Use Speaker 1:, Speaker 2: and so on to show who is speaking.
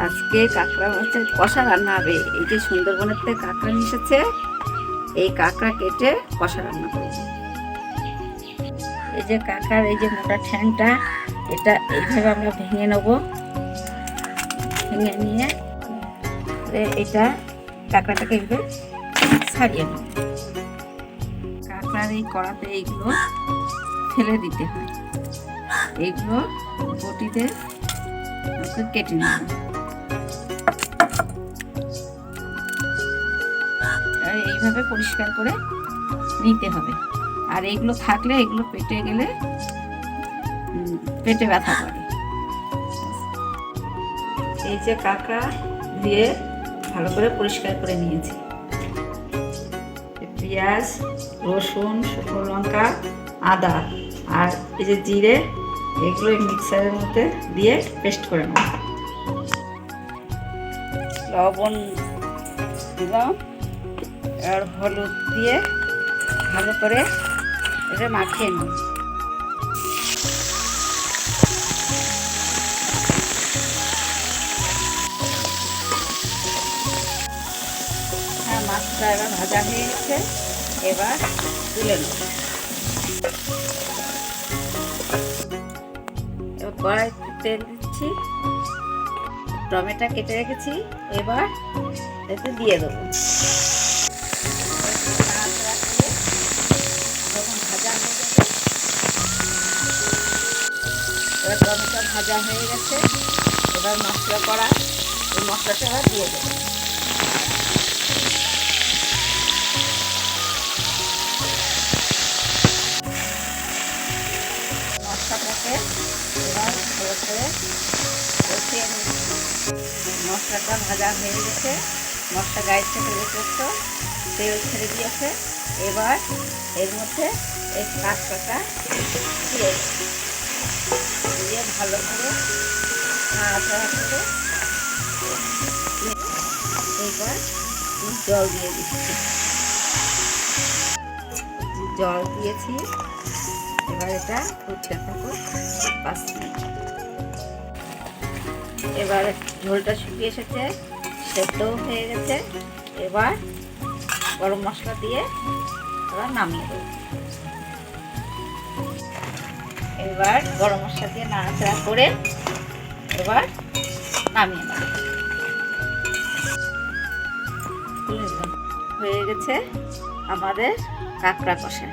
Speaker 1: আজকে কাঁকড়া মাছের কষা রান্না হবে। এই যে সুন্দরবনের থেকে কাঁকড়া নিয়ে এসেছে, এই কাঁকড়া কেটে কষা রান্না করব। এই যে কাঁকড়ার এই যে মোটা ঠ্যাংটা, এটা এইভাবে আমরা ভেঙে নেব। ভেঙে নিয়ে এটা কাঁকড়াটাকে এইভাবে ছাড়িয়ে নেব। কাঁকড়ার এই কড়াতে এইগুলো ফেলে দিতে হয়, এইগুলো বটিতে কেটে নেব। এইভাবে পরিষ্কার করে নিতে হবে। আর এইগুলো থাকলে এগুলো পেটে গেলে পেটে ব্যথা করে। এই যে কাঁকড়া দিয়ে ভালো করে পরিষ্কার করে নিয়েছি। পেঁয়াজ, রসুন, শুকনো লঙ্কা, আদা আর এই যে জিরে, এগুলো মিক্সারের মধ্যে দিয়ে পেস্ট করে নেব। লবণ দিলাম আর হলুদ দিয়ে ভালো করে এটা মাখিয়ে নিই। হ্যাঁ, মাছটা এবার ভাজা হয়ে গেছে, এবার তুলে নেব। এবার কড়াইতে তেল দিচ্ছি, টমেটো কেটে রেখেছি, এবার এতে দিয়ে দেবো। যখন ভাজা হয়ে যাবে, এবার টমেটো ভাজা হয়ে গেছে, এবার মশলা করা এই মশলাটা এবার দিয়ে দেবো। মশলাটাকে এবার ভালো করে কষিয়ে নিচ্ছি। মশলাটা ভাজা হয়ে গেছে, মশলা গায়ে থেকে রেখেছে, তেল ছেড়ে দিয়েছে। এবার এর মধ্যে এই কাঁকড়াটা দিয়ে ভালো করে নাড়াচাড়া করে এবার জল দিয়ে দিচ্ছি। জল দিয়েছি, এবার এটা ফুটতে থাকো 5 মিনিট। এবার ঝোলটা শুকিয়ে এসেছে, সেদ্ধও হয়ে গেছে। এবার গরম মশলা দিয়ে এবার নামিয়ে দেবো। এবার গরম মশলা দিয়ে নাড়াচাড়া করে এবার নামিয়ে নেব। হয়ে গেছে আমাদের কাঁকড়া কষা।